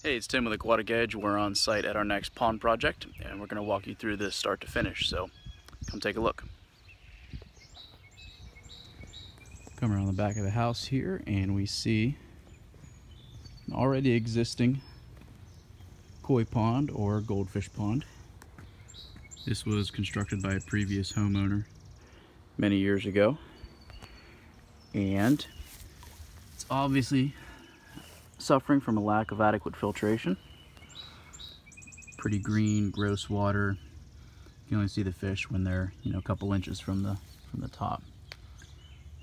Hey, it's Tim with Aquatic Edge. We're on site at our next pond project, and we're going to walk you through this start to finish, so come take a look. Come around the back of the house here, and we see an already existing koi pond or goldfish pond. This was constructed by a previous homeowner many years ago, and it's obviously suffering from a lack of adequate filtration. Pretty green, gross water. You can only see the fish when they're, a couple inches from the top.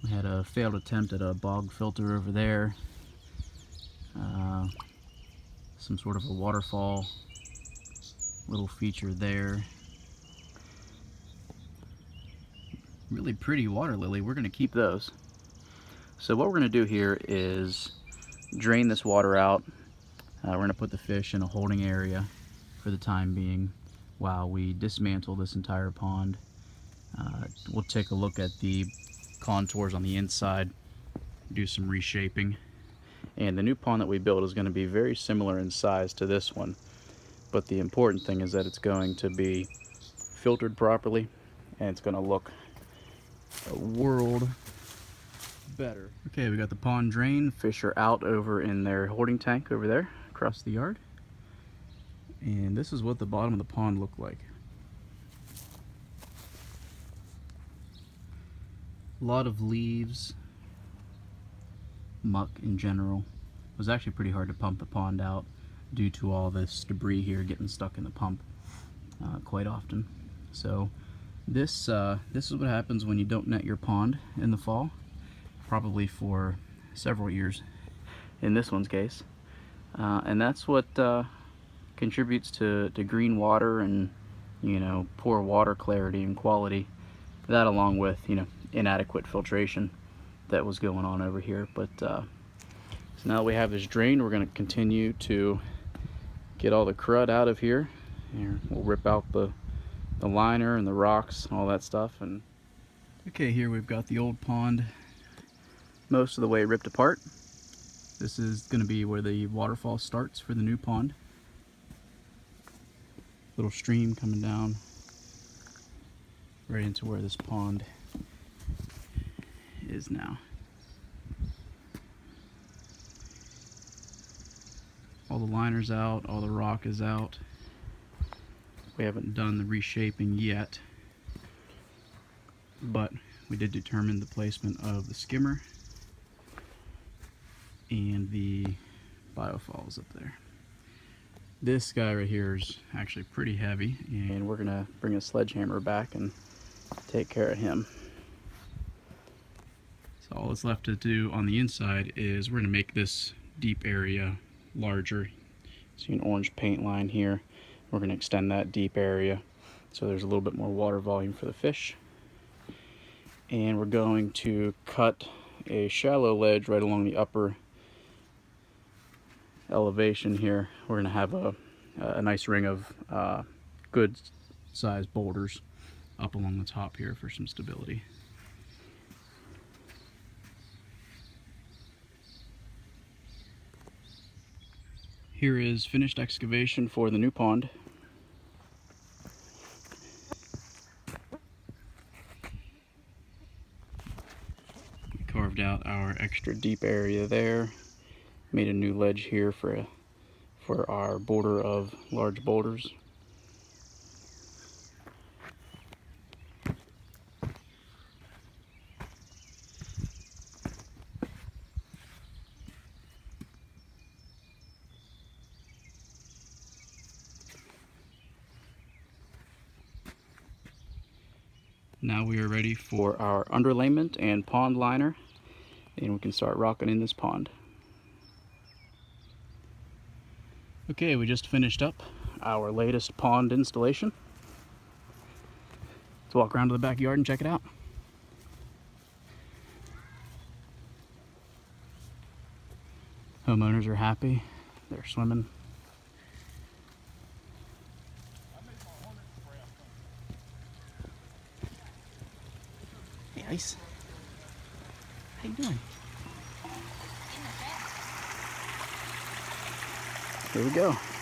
We had a failed attempt at a bog filter over there. Some sort of a waterfall little feature there. Really pretty water lily. We're going to keep those. So what we're going to do here is drain this water out. We're going to put the fish in a holding area for the time being while we dismantle this entire pond. We'll take a look at the contours on the inside, do some reshaping. And the new pond that we built is going to be very similar in size to this one, but the important thing is that it's going to be filtered properly and it's going to look a world better. Okay, we got the pond drain. Fish are out over in their holding tank over there across the yard. And this is what the bottom of the pond looked like. A lot of leaves, muck in general. It was actually pretty hard to pump the pond out due to all this debris here getting stuck in the pump quite often. So this is what happens when you don't net your pond in the fall. Probably for several years in this one's case, and that's what contributes to green water and poor water clarity and quality. That along with inadequate filtration that was going on over here. But so now that we have this drain, we're going to continue to get all the crud out of here. We'll rip out the liner and the rocks and all that stuff. And okay, here we've got the old pond most of the way ripped apart. This is going to be where the waterfall starts for the new pond. Little stream coming down right into where this pond is now. All the liner's out, all the rock is out. We haven't done the reshaping yet, but we did determine the placement of the skimmer and the biofalls up there. This guy right here is actually pretty heavy, and we're gonna bring a sledgehammer back and take care of him. So all that's left to do on the inside is we're gonna make this deep area larger. See an orange paint line here. We're gonna extend that deep area so there's a little bit more water volume for the fish. And we're going to cut a shallow ledge right along the upper elevation here. We're going to have a nice ring of good sized boulders up along the top here for some stability. Here is finished excavation for the new pond. We carved out our extra deep area there. Made a new ledge here for our border of large boulders. Now we are ready for our underlayment and pond liner, and we can start rocking in this pond. Okay, we just finished up our latest pond installation. Let's walk around to the backyard and check it out. Homeowners are happy. They're swimming. Hey, Ice. How you doing? here we go.